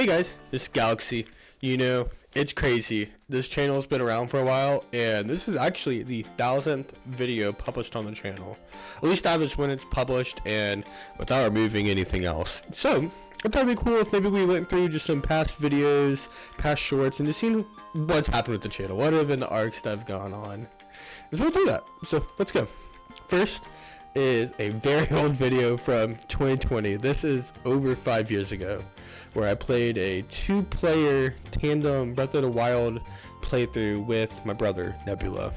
Hey guys, this is Galaxy. You know, it's crazy. This channel's been around for a while, and this is actually the 1000th video published on the channel. At least that was when it's published, and without removing anything else. So, I thought it'd be cool if maybe we went through just some past videos, past shorts, and just seen what's happened with the channel. What have been the arcs that have gone on. Let's go through that. So, let's go. First is a very old video from 2020. This is over 5 years ago, where I played a 2-player tandem Breath of the Wild playthrough with my brother Nebula,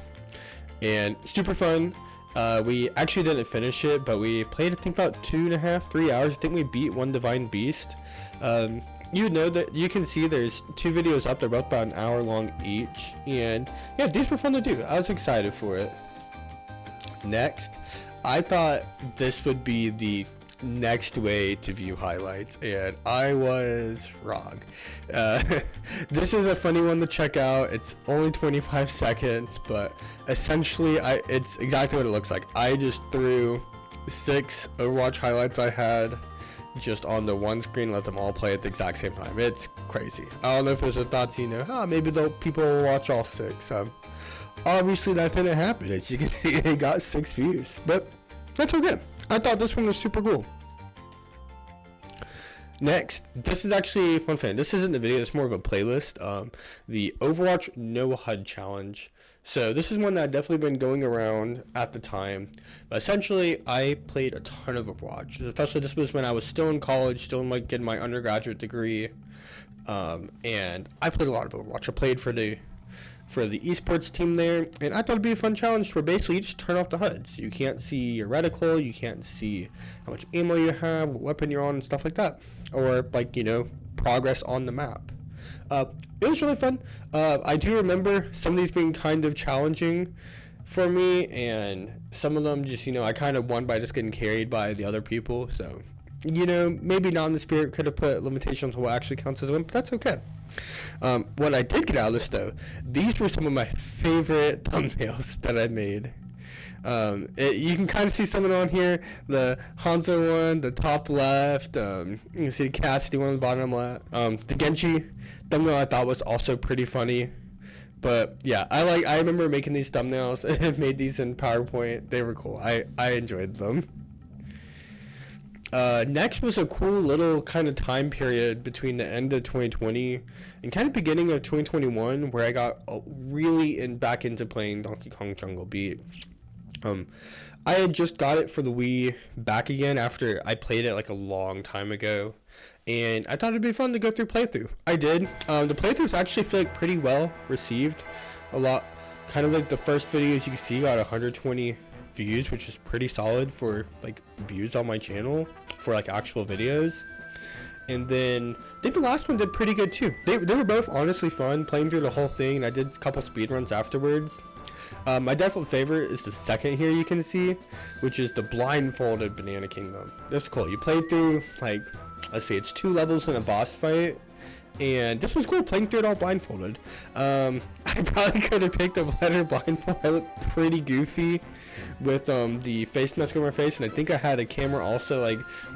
and super fun. We actually didn't finish it, but we played I think about 2.5-3 hours. I think we beat one divine beast. You know that you can see there's 2 videos up. They're both about an hour long each, and yeah, these were fun to do. I was excited for it. Next, I thought this would be the next way to view highlights, and I was wrong. This is a funny one to check out. It's only 25 seconds, but essentially it's exactly what it looks like. I just threw 6 Overwatch highlights I had just on the one screen, let them all play at the exact same time. It's crazy. I don't know if there's a thought, maybe people will watch all 6. Obviously that didn't happen. As you can see, it got 6 views, but that's okay. I thought this one was super cool. Next, this is actually one thing. This isn't the video, it's more of a playlist. The Overwatch No HUD Challenge. So this is one that I've definitely been going around at the time. But essentially, I played a ton of Overwatch. Especially this was when I was still in college, still in getting my undergraduate degree. And I played a lot of Overwatch. I played for the esports team there, and I thought it'd be a fun challenge where basically you just turn off the HUDs. You can't see your reticle, you can't see how much ammo you have, what weapon you're on, and stuff like that, or progress on the map. It was really fun. I do remember some of these being kind of challenging for me, and some of them just I kind of won by just getting carried by the other people. So maybe Not in the Spirit could have put limitations on what actually counts as a win, but that's okay. What I did get out of this though, these were some of my favorite thumbnails that I made. You can kind of see some of them on here. The Hanzo one, the top left. You can see the Cassidy one on the bottom left. The Genji thumbnail I thought was also pretty funny. But yeah, I remember making these thumbnails and made these in PowerPoint. They were cool. I enjoyed them. Next was a cool little kind of time period between the end of 2020 and kind of beginning of 2021 where I got really back into playing Donkey Kong Jungle Beat. I had just got it for the Wii back again after I played it a long time ago, and I thought it'd be fun to go through playthrough. I did. The playthroughs actually feel pretty well received. A lot, kind of the first videos you can see got 120 views, which is pretty solid for views on my channel for actual videos. And then I think the last one did pretty good too. They were both honestly fun playing through the whole thing, and I did a couple speed runs afterwards. My default favorite is the second here you can see, which is the Blindfolded Banana Kingdom. This is cool. You play through let's see, it's 2 levels in a boss fight. And this was cool, playing through it all blindfolded. I probably could have picked a better blindfold. I look pretty goofy with the face mask on my face, and I think I had a camera also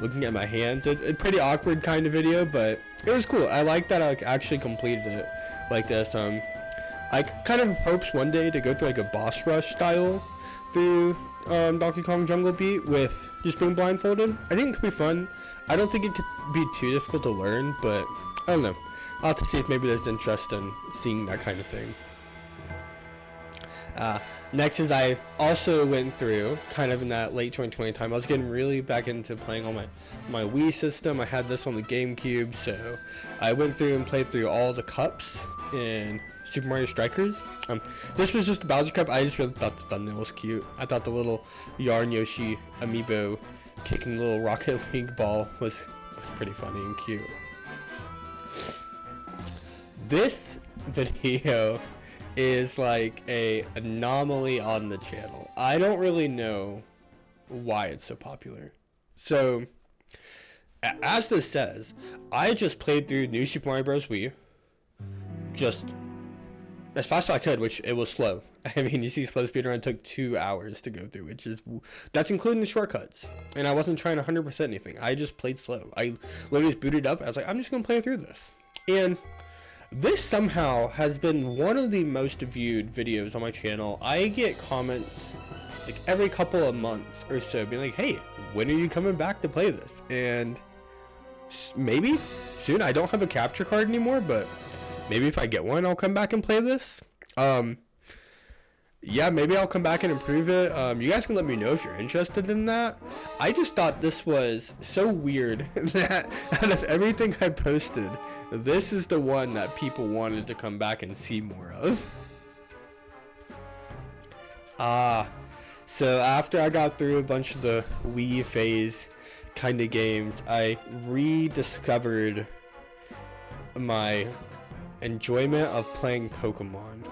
looking at my hands. It's a pretty awkward kind of video, but it was cool. I like that I actually completed it like this. I kind of hopes one day to go through a boss rush style through Donkey Kong Jungle Beat with just being blindfolded. I think it could be fun. I don't think it could be too difficult to learn, but I don't know. I'll have to see if maybe there's interest in seeing that kind of thing. Next is I also went through kind of in that late 2020 time. I was getting really back into playing on my Wii system. I had this on the GameCube, so I went through and played through all the cups in Super Mario Strikers. This was just a Bowser Cup. I just really thought the thumbnail was cute. I thought the little Yarn Yoshi amiibo kicking the little Rocket League ball was pretty funny and cute. This video is a anomaly on the channel. I don't really know why it's so popular. So, as this says, I just played through New Super Mario Bros. Wii just as fast as I could, which it was slow. I mean, you see slow speedrun took 2 hours to go through, that's including the shortcuts. And I wasn't trying to 100% anything. I just played slow. I literally just booted up. I was like, I'm just going to play through this. And this somehow has been one of the most viewed videos on my channel. I get comments like every couple of months or so being like, hey, when are you coming back to play this? And maybe soon. I don't have a capture card anymore, but maybe if I get one, I'll come back and play this. Yeah, maybe I'll come back and improve it. You guys can let me know if you're interested in that. I just thought this was so weird that out of everything I posted, this is the one that people wanted to come back and see more of. So after I got through a bunch of the Wii phase kind of games, I rediscovered my enjoyment of playing Pokemon.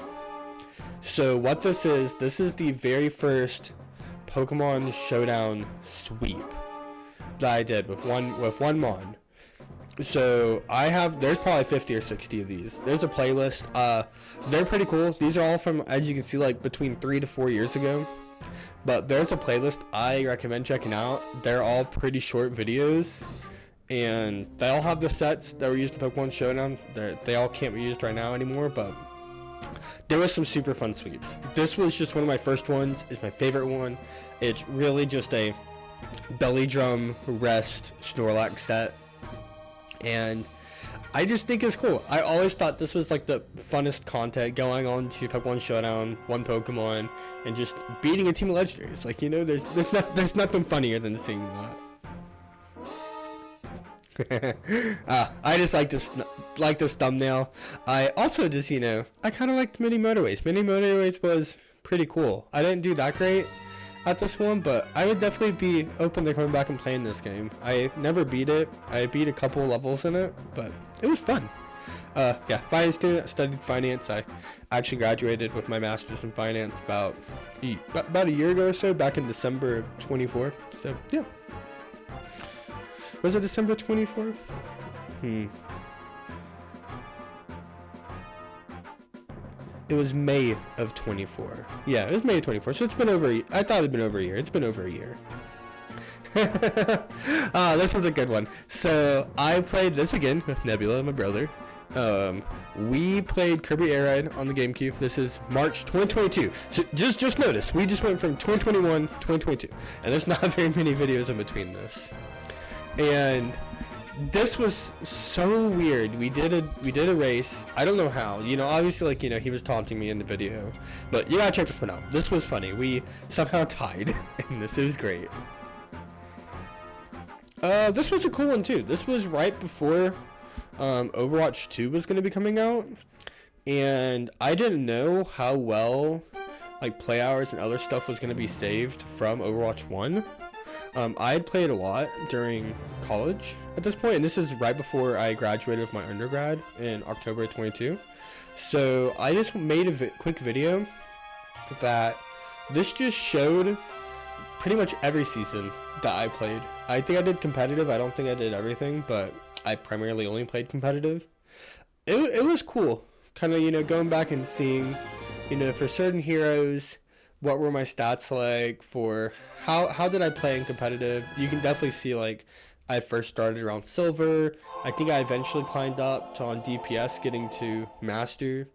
So what this is the very first Pokemon Showdown sweep that I did with one mon. So there's probably 50 or 60 of these. There's a playlist. They're pretty cool. These are all from, as you can see, like between 3 to 4 years ago. But there's a playlist I recommend checking out. They're all pretty short videos, and they all have the sets that were used in Pokemon Showdown. They all can't be used right now anymore, but there was some super fun sweeps. This was just one of my first ones. It's my favorite one. It's really just a belly drum rest Snorlax set, and I just think it's cool. I always thought this was like the funnest content, going on to Pokemon Showdown, one Pokemon, and just beating a team of legendaries. Like, you know, there's nothing funnier than seeing that. I just like this thumbnail. I also just, you know, I kind of liked Mini Motorways. Mini Motorways was pretty cool. I didn't do that great at this one, but I would definitely be open to coming back and playing this game. I never beat it. I beat a couple levels in it, but it was fun. Yeah, finance student, studied finance. I actually graduated with my master's in finance about a year ago or so, back in December of 24. So yeah. Was it December 24? It was May of 24. Yeah, it was May of 24. So it's been over. I thought it'd been over a year. It's been over a year. This was a good one. So I played this again with Nebula, my brother. We played Kirby Air Ride on the GameCube. This is March 2022. So just notice, we just went from 2021 to 2022, and there's not very many videos in between this. And this was so weird. We did a race. I don't know how. You know, obviously, like, you know, he was taunting me in the video, but you gotta check this one out. This was funny. We somehow tied in this. It was great. This was a cool one too. This was right before Overwatch 2 was going to be coming out, and I didn't know how well like play hours and other stuff was going to be saved from Overwatch 1. I had played a lot during college at this point, and this is right before I graduated with my undergrad in October 22. So I just made a quick video that this just showed pretty much every season that I played. I think I did competitive. I don't think I did everything, but I primarily only played competitive. It was cool, kind of, you know, going back and seeing, you know, for certain heroes, what were my stats like, for how did I play in competitive. You can definitely see, like, I first started around silver. I think I eventually climbed up to on DPS, getting to master,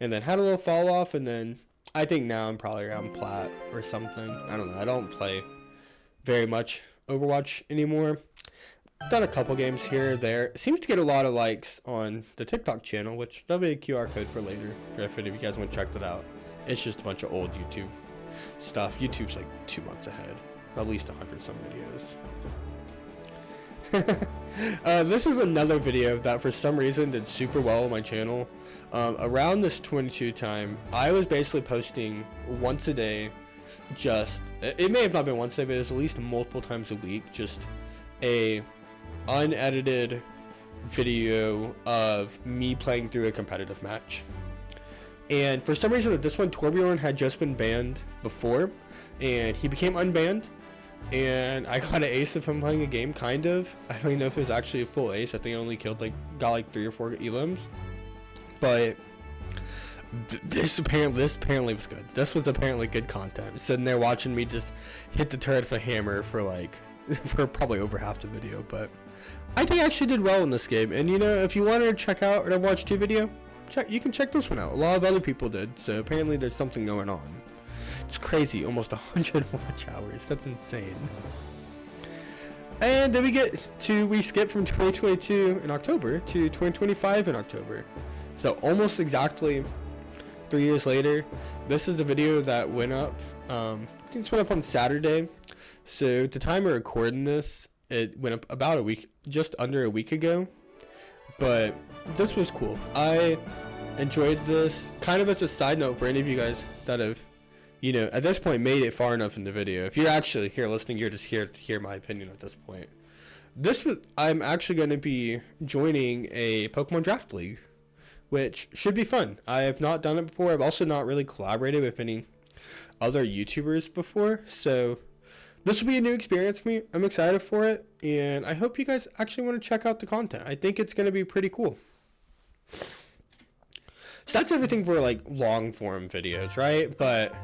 and then had a little fall off, and then I think now I'm probably around plat or something. I don't know. I don't play very much Overwatch anymore. Done a couple games here or there. It seems to get a lot of likes on the TikTok channel, which there'll be a QR code for later if you guys want to check that out. It's just a bunch of old YouTube stuff. YouTube's like 2 months ahead. At least 100 some videos. This is another video that for some reason did super well on my channel. Around this 22 time, I was basically posting once a day. It may have not been once a day, but it was at least multiple times a week. Just a unedited video of me playing through a competitive match. And for some reason with this one, Torbjorn had just been banned before, and he became unbanned, and I got an ace of him playing a game, kind of. I don't even know if it was actually a full ace. I think I only got like 3 or 4 elims, but this apparently was good. This was apparently good content. Sitting there watching me just hit the turret with a hammer for like for probably over half the video, but I think I actually did well in this game. And you know, if you wanted to check out an Overwatch 2 video, you can check this one out. A lot of other people did, so apparently there's something going on. It's crazy, almost 100 watch hours. That's insane. And then we skip from 2022 in October to 2025 in October. So almost exactly 3 years later. This is the video that went up. I think this went up on Saturday. So the time we're recording this, it went up about a week, just under a week ago. But this was cool. I enjoyed this. Kind of as a side note for any of you guys that have, you know, at this point made it far enough in the video. If you're actually here listening, you're just here to hear my opinion at this point. I'm actually going to be joining a Pokemon Draft League, which should be fun. I have not done it before. I've also not really collaborated with any other YouTubers before, so this will be a new experience for me. I'm excited for it, and I hope you guys actually want to check out the content. I think it's going to be pretty cool. So that's everything for like long form videos, right? But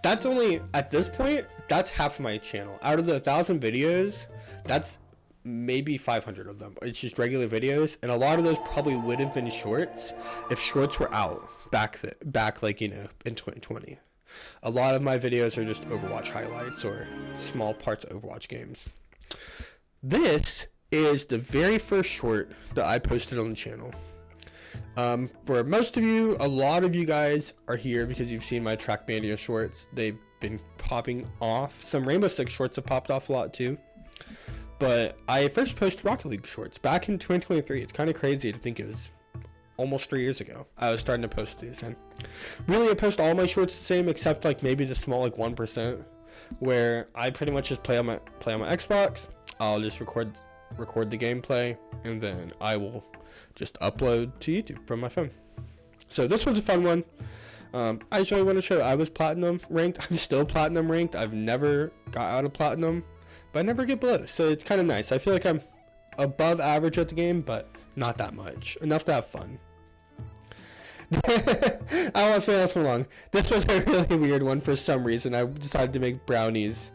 that's only, at this point, that's half of my channel. Out of the 1,000 videos, that's maybe 500 of them. It's just regular videos, and a lot of those probably would have been shorts if shorts were out back like, you know, in 2020. A lot of my videos are just Overwatch highlights or small parts of Overwatch games. This is the very first short that I posted on the channel. For most of you, a lot of you guys are here because you've seen my Trackmania shorts. They've been popping off. Some Rainbow Six shorts have popped off a lot too. But I first posted Rocket League shorts back in 2023. It's kind of crazy to think it was almost 3 years ago. I was starting to post these, and really I post all my shorts the same, except like maybe the small like 1%, where I pretty much just play on my Xbox. I'll just record the gameplay, and then I will just upload to YouTube from my phone. So this was a fun one. I just really want to show I was platinum ranked. I'm still platinum ranked. I've never got out of platinum, but I never get below. So it's kind of nice. I feel like I'm above average at the game, but not that much. Enough to have fun. I won't say this one long. This was a really weird one for some reason. I decided to make brownies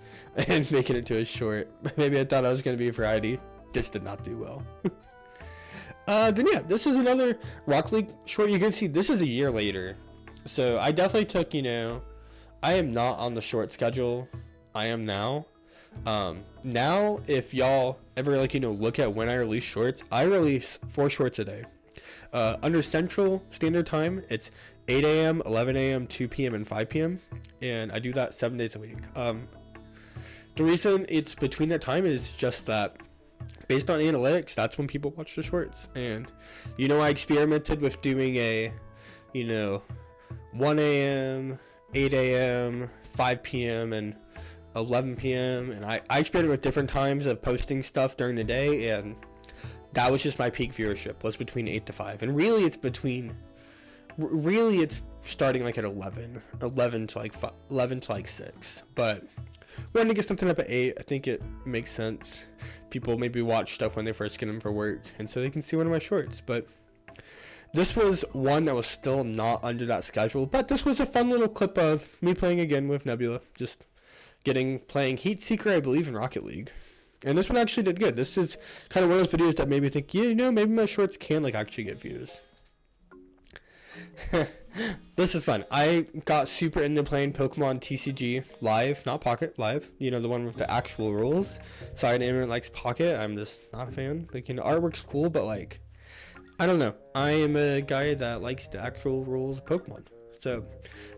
and make it into a short. Maybe I thought I was going to be a variety. This did not do well. Then yeah, this is another Rocket League short. You can see this is a year later. So I definitely took, you know, I am not on the short schedule. I am now. Now if y'all ever like, you know, look at when I release shorts, I release 4 shorts a day. Under Central Standard Time, it's 8 a.m., 11 a.m., 2 p.m., and 5 p.m. And I do that 7 days a week. The reason it's between that time is just that based on analytics, that's when people watch the shorts. And, you know, I experimented with doing a, you know, 1 a.m., 8 a.m., 5 p.m., and 11 p.m. And I experimented with different times of posting stuff during the day, and that was just my peak viewership, was between 8 to 5. And really it's starting like at 11 to like 6. But wanting to get something up at 8, I think it makes sense. People maybe watch stuff when they first get them for work, and so they can see one of my shorts. But this was one that was still not under that schedule, but this was a fun little clip of me playing again with Nebula, just playing Heat Seeker, I believe, in Rocket League. And this one actually did good. This is kind of one of those videos that made me think, yeah, you know, maybe my shorts can like actually get views. This is fun. I got super into playing Pokemon TCG live, not Pocket, live. You know, the one with the actual rules. Sorry, anyone likes Pocket. I'm just not a fan. Like, you know, artwork's cool, but like, I don't know. I am a guy that likes the actual rules of Pokemon. So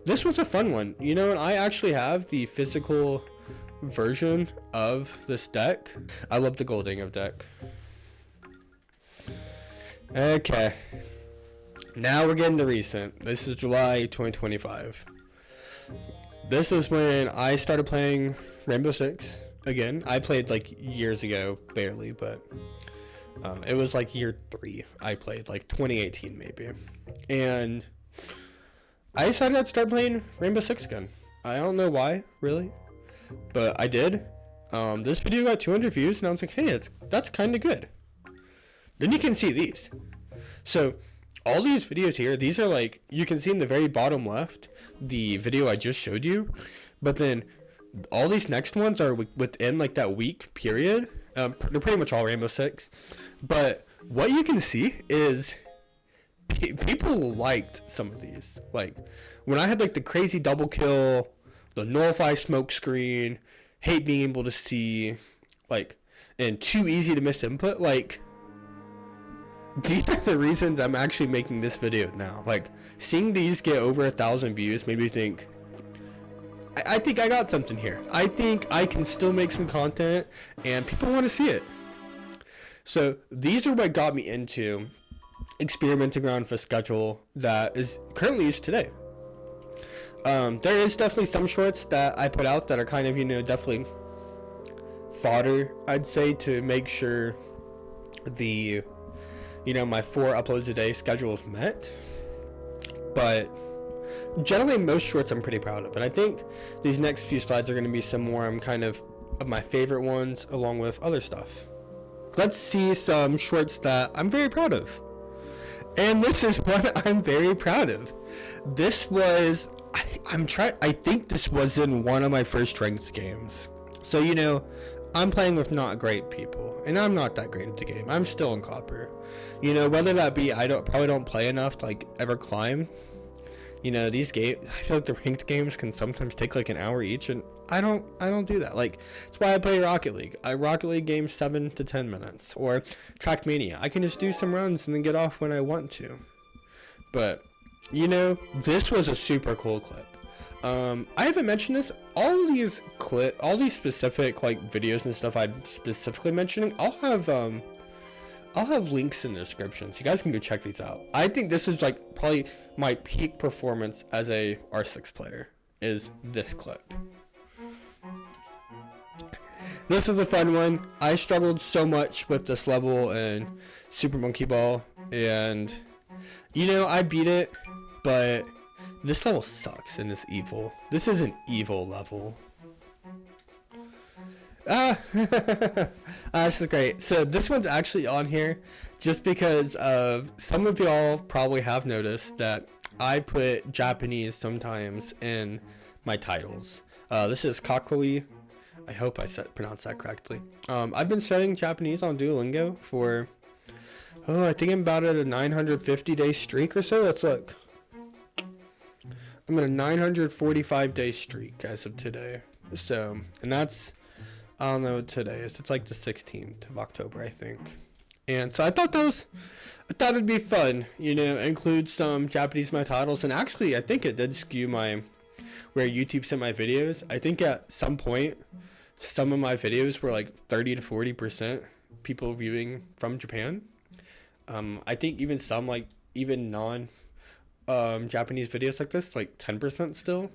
this was a fun one. You know, and I actually have the physical version of this deck. I love the Golding of deck. Okay. Now we're getting to recent. This is July 2025. This is when I started playing Rainbow Six again. I played like years ago, barely, but it was like year 3 I played, like 2018 maybe. And I decided I'd start playing Rainbow Six again. I don't know why, really, but I did. This video got 200 views, and I was like, hey, that's kind of good. Then you can see these. So all these videos here, these are like, you can see in the very bottom left, the video I just showed you. But then all these next ones are within like that week period. They're pretty much all Rainbow Six, but what you can see is people liked some of these. Like when I had like the crazy double kill, the nullify smoke screen, hate being able to see, like, and too easy to miss input. Like, these are the reasons I'm actually making this video now. Like, seeing these get over 1,000 views made me think, I think I got something here. I think I can still make some content and people want to see it. So these are what got me into experimenting around with a schedule that is currently used today. There is definitely some shorts that I put out that are kind of, definitely fodder, I'd say, to make sure the, my 4 uploads a day schedule is met. But generally most shorts I'm pretty proud of, and I think these next few slides are going to be some more kind of my favorite ones along with other stuff. Let's see some shorts that I'm very proud of. And this is what I'm very proud of. This was, I think this was in one of my first ranked games. So, I'm playing with not great people, and I'm not that great at the game. I'm still in copper. Whether that be I probably don't play enough to like ever climb. These games, I feel like the ranked games can sometimes take like an hour each, and I don't do that. Like, that's why I play Rocket League. Rocket League games 7 to 10 minutes, or Trackmania. I can just do some runs and then get off when I want to. But, this was a super cool clip. I haven't mentioned this. All these specific like videos and stuff I'm specifically mentioning, I'll have links in the description, so you guys can go check these out. I think this is like probably my peak performance as a R6 player, is this clip. This is a fun one. I struggled so much with this level in Super Monkey Ball, and I beat it, but this level sucks and is evil. This is an evil level. This is great. So this one's actually on here just because some of y'all probably have noticed that I put Japanese sometimes in my titles. This is Kakoi. I hope I pronounced that correctly. I've been studying Japanese on Duolingo for, I think I'm about at a 950-day streak or so. Let's look. I'm at a 945-day streak as of today. So, and that's, I don't know what today is. It's like the 16th of October, I think. And so I thought it'd be fun, include some Japanese in my titles. And actually, I think it did skew where YouTube sent my videos. I think at some point, some of my videos were like 30 to 40% people viewing from Japan. I think even some even non Japanese videos like this, like 10% still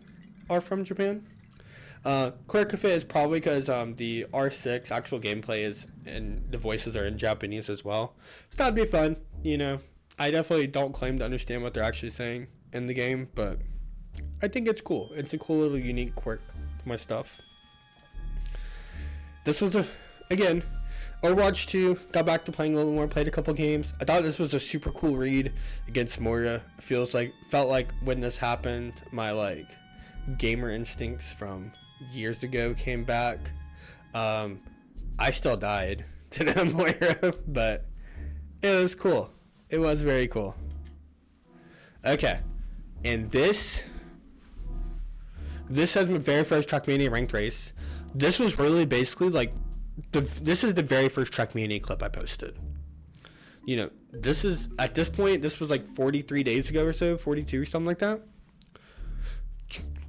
are from Japan. Quirk of it is probably because the R6 actual gameplay is and the voices are in Japanese as well. So that'd be fun, I definitely don't claim to understand what they're actually saying in the game, but I think it's cool. It's a cool little unique quirk to my stuff. This was again, Overwatch 2, got back to playing a little more, played a couple games. I thought this was a super cool read against Moria. Felt like when this happened, my gamer instincts from years ago came back. I still died to the Moira, but it was cool. It was very cool. Okay, and this has my very first Trackmania ranked race. This was really basically this is the very first Trackmania clip I posted. This is, at this point, this was 43 days ago or so, 42 or something like that.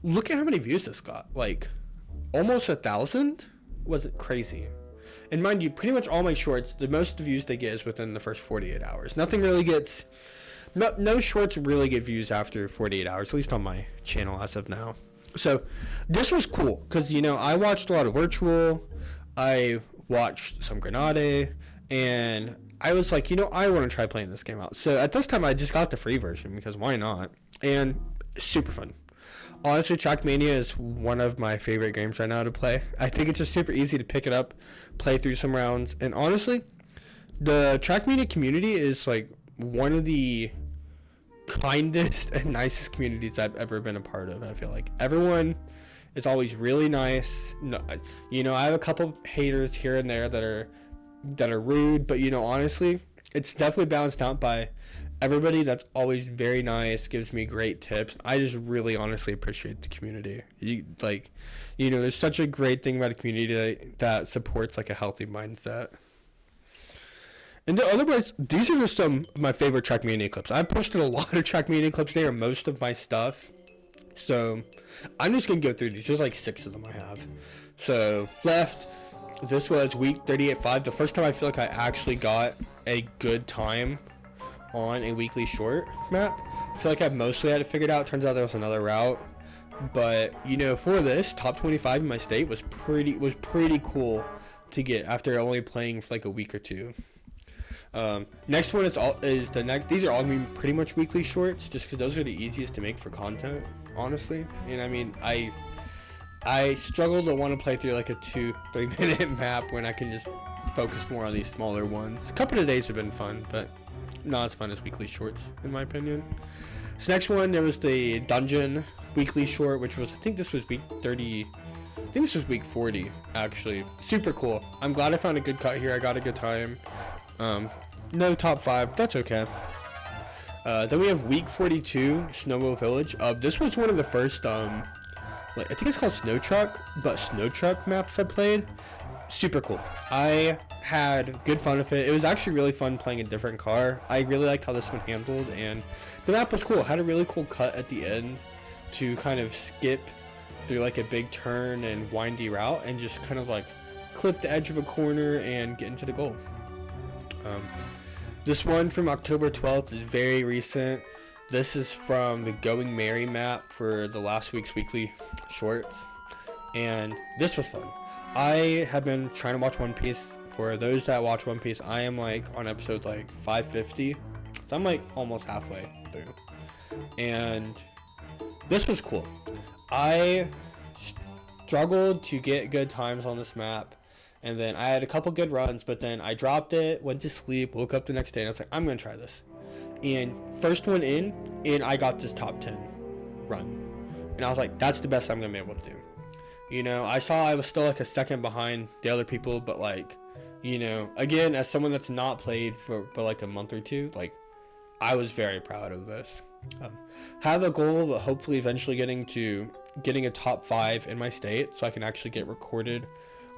Look at how many views this got. Almost 1,000? Wasn't crazy. And mind you, pretty much all my shorts, the most views they get is within the first 48 hours. Nothing really gets, no shorts really get views after 48 hours, at least on my channel as of now. So this was cool because, I watched a lot of Virtual, I watched some Grenade, and I was like, I want to try playing this game out. So at this time, I just got the free version because why not? And super fun. Honestly, Trackmania is one of my favorite games right now to play. I think it's just super easy to pick it up, play through some rounds, and honestly, the Trackmania community is one of the kindest and nicest communities I've ever been a part of. I feel like everyone is always really nice. No, you know, I have a couple haters here and there that are rude, but you know, honestly, it's definitely balanced out by everybody that's always very nice, gives me great tips. I just really honestly appreciate the community. You know, there's such a great thing about a community that supports like a healthy mindset. And otherwise, these are just some of my favorite Trackmania clips. I posted a lot of Trackmania clips. They are most of my stuff. So I'm just going to go through these. There's like 6 of them I have. So left, this was week 38.5. The first time I feel like I actually got a good time on a weekly short map. I feel like I mostly had it figured out. Turns out there was another route. But, you know, for this, top 25 in my state was pretty cool to get after only playing for like a week or two. Next one is the next. These are all gonna be pretty much weekly shorts, just because those are the easiest to make for content, honestly. And I mean, I struggle to want to play through like a 2-3 minute map when I can just focus more on these smaller ones. A couple of days have been fun, but not as fun as weekly shorts, in my opinion. So next one, there was the dungeon weekly short, which was, I think this was week 30. I think this was week 40, actually. Super cool. I'm glad I found a good cut here. I got a good time. No top 5, that's okay. Then we have week 42, Snowo Village. This was one of the first, like, I think it's called Snow Truck, but Snow Truck maps I played. Super cool. I had good fun with it. It was actually really fun playing a different car. I really liked how this one handled, and the map was cool. It had a really cool cut at the end to kind of skip through like a big turn and windy route and just kind of like clip the edge of a corner and get into the goal. This one from October 12th is very recent. This is from the Going Merry map for the last week's weekly shorts, and this was fun. I have been trying to watch One Piece. For those that watch One Piece, I am like on episode like 550, so I'm like almost halfway through, and this was cool. I struggled to get good times on this map. And then I had a couple good runs, but then I dropped it, went to sleep, woke up the next day, and I was like, I'm going to try this. And first one in, and I got this top 10 run. And I was like, that's the best I'm going to be able to do. You know, I saw I was still like a second behind the other people, but like, you know, again, as someone that's not played for like a month or two, like, I was very proud of this. Have a goal of hopefully eventually getting a top 5 in my state so I can actually get recorded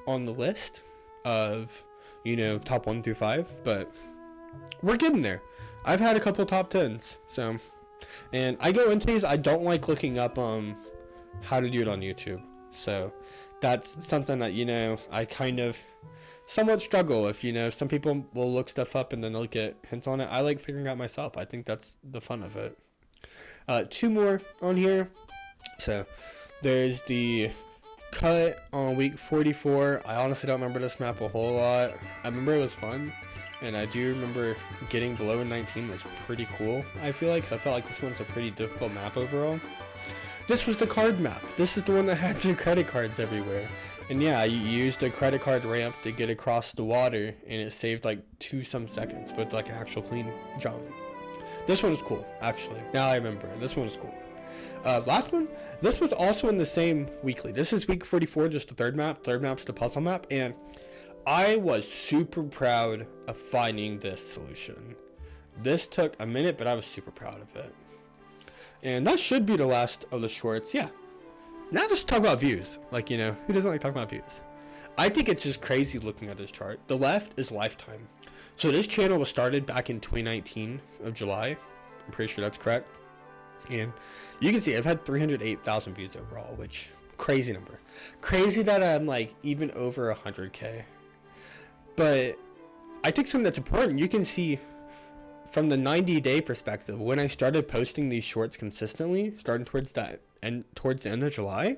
on the list of, you know, top 1 through 5, but we're getting there. I've had a couple top 10s, so, and I go into these, I don't like looking up how to do it on YouTube, so that's something that, you know, I kind of somewhat struggle if, you know, some people will look stuff up and then they'll get hints on it. I like figuring out myself. I think that's the fun of it. 2 more on here. So there's the cut on week 44. I honestly don't remember this map a whole lot. I remember it was fun, and I do remember getting below 19 was pretty cool. I feel like, 'cause I felt like this one's a pretty difficult map overall. This was the card map. This is the one that had 2 credit cards everywhere, and yeah, you used a credit card ramp to get across the water, and it saved like 2 some seconds with like an actual clean jump. This one was cool, actually. Now I remember, this one was cool. Last one, this was also in the same weekly. This is week 44, just the third map. Third map's the puzzle map, and I was super proud of finding this solution. This took a minute, but I was super proud of it. And that should be the last of the shorts. Yeah. Now let's talk about views. Like, you know, who doesn't like talking about views? I think it's just crazy looking at this chart. The left is lifetime. So this channel was started back in 2019 of July. I'm pretty sure that's correct. And you can see I've had 308,000 views overall, which crazy number. Crazy that I'm like even over 100K. But I think something that's important, you can see from the 90-day perspective, when I started posting these shorts consistently, starting towards the end of July,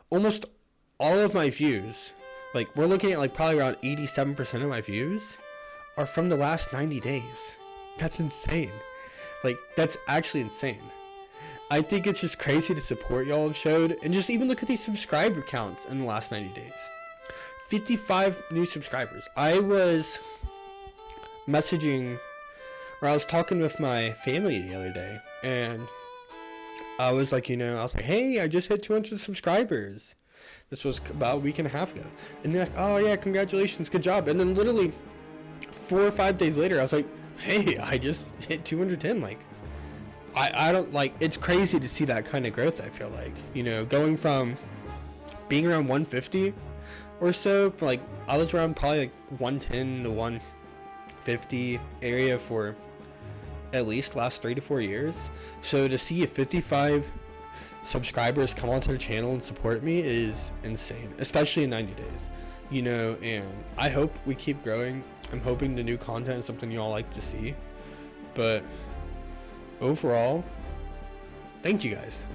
almost all of my views, like we're looking at like probably around 87% of my views are from the last 90 days. That's insane. Like, that's actually insane. I think it's just crazy the support y'all have showed, and just even look at these subscriber counts in the last 90 days. 55 new subscribers. I was messaging, or I was talking with my family the other day, and I was like, I was like, hey, I just hit 200 subscribers. This was about a week and a half ago. And they're like, oh yeah, congratulations, good job. And then literally 4 or 5 days later, I was like, hey, I just hit 210. Like, I don't, like, it's crazy to see that kind of growth, I feel like. Going from being around 150 or so, like, I was around probably like 110 to 150 area for at least last 3 to 4 years. So to see 55 subscribers come onto the channel and support me is insane, especially in 90 days. And I hope we keep growing. I'm hoping the new content is something you all like to see. But overall, thank you guys.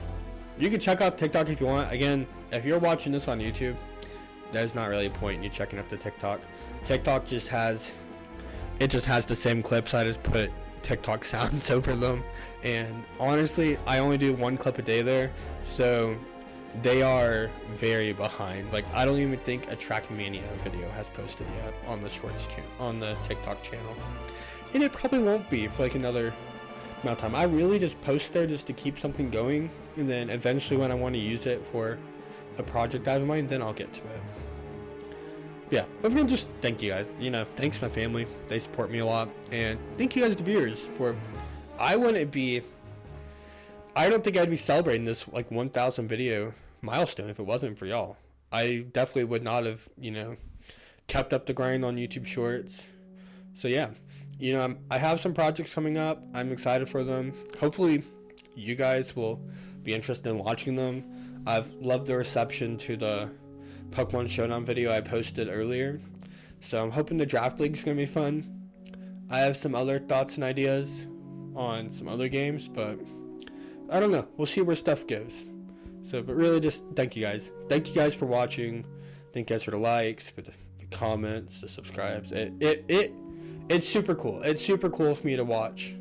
You can check out TikTok if you want. Again, if you're watching this on YouTube, there's not really a point in you checking out the TikTok. TikTok just has the same clips. I just put TikTok sounds over them, and honestly, I only do 1 clip a day there, so they are very behind. Like, I don't even think a trackmania video has posted yet on the shorts channel, on the TikTok channel, and it probably won't be for like another amount of time. I really just post there just to keep something going, and then eventually when I want to use it for a project I have in mind, then I'll get to it. Yeah, overall, just thank you guys. Thanks to my family. They support me a lot. And thank you guys to viewers for, I don't think I'd be celebrating this like 1,000 video milestone if it wasn't for y'all. I definitely would not have, kept up the grind on YouTube Shorts. So yeah, I have some projects coming up. I'm excited for them. Hopefully you guys will be interested in watching them. I've loved the reception to the Pokemon Showdown video I posted earlier, so I'm hoping the draft league's gonna be fun. I have some other thoughts and ideas on some other games, but I don't know. We'll see where stuff goes. But really, just thank you guys. Thank you guys for watching. Thank you guys for the likes, for the comments, the subscribes. It's super cool. It's super cool for me to watch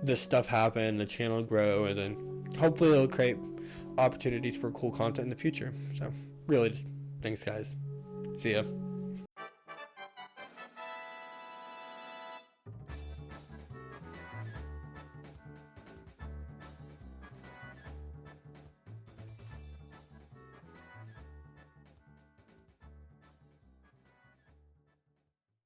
this stuff happen, the channel grow, and then hopefully it'll create opportunities for cool content in the future. So really, just thanks, guys. See ya.